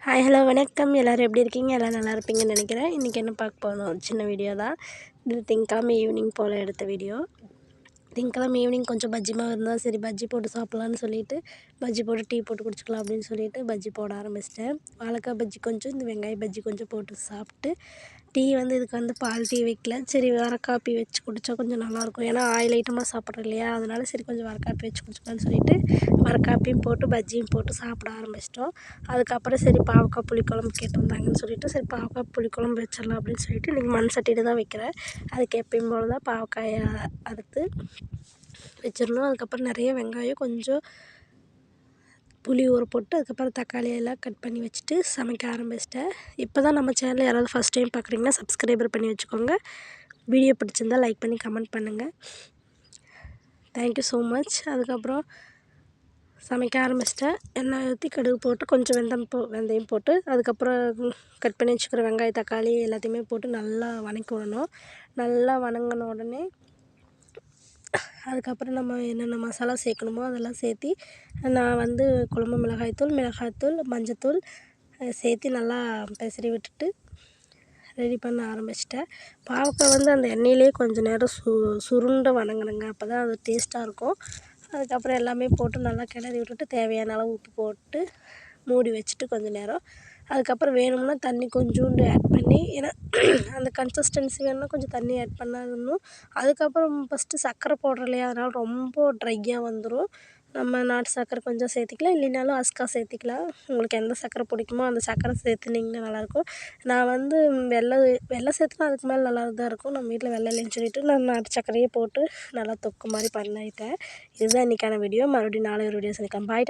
Hi hello வணக்கம். எல்லோரும் எப்படி இருக்கீங்க? எல்லாம் நல்லா இருப்பீங்கன்னு நினைக்கிறேன். இன்றைக்கி என்ன பார்க்க போகணும், ஒரு சின்ன வீடியோ தான். இது திங்கக்கிழமை ஈவினிங் போல் எடுத்த வீடியோ. திங்கக்கிழமை ஈவினிங் கொஞ்சம் பஜ்ஜி மாவு இருந்தால் சரி பஜ்ஜி போட்டு சாப்பிட்லான்னு சொல்லிவிட்டு பஜ்ஜி போட்டு டீ போட்டு குடிச்சிக்கலாம் அப்படின்னு சொல்லிட்டு பஜ்ஜி போட ஆரம்பிச்சிட்டேன். வாழைக்காய் பஜ்ஜி கொஞ்சம், இந்த வெங்காய பஜ்ஜி கொஞ்சம் போட்டு சாப்பிட்டு டீ இதுக்கு பால் டீ வைக்கல. சரி வர காப்பி வச்சு குடித்தா கொஞ்சம் நல்லாயிருக்கும். ஏன்னா ஆயில் ஐட்டமாக சாப்பிட்றோம் இல்லையா, அதனால சரி கொஞ்சம் வர காப்பி வச்சு குடிச்சிக்கலான்னு சொல்லிட்டு வர காப்பியும் போட்டு பஜ்ஜியும் போட்டு சாப்பிட ஆரம்பிச்சிட்டோம். அதுக்கப்புறம் சரி பாவக்காய் புளிக்குழம்பு கேட்டிருந்தாங்கன்னு சொல்லிட்டு சரி பாவக்காய் புளிக்குழம்பு வச்சிடலாம் அப்படின்னு சொல்லிட்டு இன்றைக்கி மண் சட்டியில் தான் வைக்கிறேன். அதுக்கு எப்பயும் போல் தான் பாவக்காயை அறுத்து வச்சிடணும். அதுக்கப்புறம் நிறைய வெங்காயம் கொஞ்சம் புளி ஊற போட்டு அதுக்கப்புறம் தக்காளி எல்லாம் கட் பண்ணி வச்சுட்டு சமைக்க ஆரம்பிச்சிட்டேன். இப்போ தான் நம்ம சேனலில் யாராவது ஃபஸ்ட் டைம் பார்க்குறீங்கன்னா சப்ஸ்கிரைபர் பண்ணி வச்சுக்கோங்க. வீடியோ பிடிச்சிருந்தால் லைக் பண்ணி கமெண்ட் பண்ணுங்கள். Thank you so much. அதுக்கப்புறம் சமைக்க ஆரம்பிச்சிட்டேன். எண்ணெய் ஊற்றி கடுகு போட்டு கொஞ்சம் வெந்தயம் போட்டு அதுக்கப்புறம் கட் பண்ணி வச்சுக்கிற வெங்காயம் தக்காளி எல்லாத்தையுமே போட்டு நல்லா வதக்கி விடணும். நல்லா வதங்கின உடனே அதுக்கப்புறம் நம்ம என்னென்ன மசாலா சேர்க்கணுமோ அதெல்லாம் சேர்த்தி நான் குழம்பு மிளகாய்த்தூள் மஞ்சத்தூள் சேர்த்து நல்லா பெசரி விட்டுட்டு ரெடி பண்ண ஆரம்பிச்சிட்டேன். பாவக்காய் அந்த எண்ணெயிலே கொஞ்சம் நேரம் சுருண்ட வதங்கணுங்க. அப்போ தான் அது டேஸ்ட்டாக இருக்கும். அதுக்கப்புறம் எல்லாமே போட்டு நல்லா கிளறி விட்டுட்டு தேவையான அளவு உப்பு போட்டு மூடி வச்சுட்டு கொஞ்சம் நேரம் அதுக்கப்புறம் வேணும்னா தண்ணி கொஞ்சோண்டு ஆட் பண்ணி, ஏன்னா அந்த கன்சிஸ்டன்சி வேணும்னா கொஞ்சம் தண்ணி ஆட் பண்ணாலும் அதுக்கப்புறம் ஃபஸ்ட்டு சர்க்கரை போடுறோம் இல்லையா, அதனால் ரொம்ப ட்ரையாக வந்துடும். நம்ம நாட்டு சர்க்கரை கொஞ்சம் சேர்த்திக்கலாம், இல்லைனாலும் அஸ்கா சேர்த்திக்கலாம். உங்களுக்கு எந்த சர்க்கரை பிடிக்குமோ அந்த சர்க்கரை சேர்த்துனிங்கன்னா நல்லாயிருக்கும். நான் வெல்லம் சேர்த்துனா அதுக்கு மேலே நல்லா தான் இருக்கும். நம்ம வீட்டில் வெல்லம் இல்லைன்னு சொல்லிவிட்டு நான் நாட்டு சர்க்கரையே போட்டு நல்லா தொக்கு மாதிரி பண்ணிட்டேன். இதுதான் இன்றைக்கான வீடியோ. மறுபடியும் நாளை ஒரு வீடியோ சந்திக்கலாம். பாய்.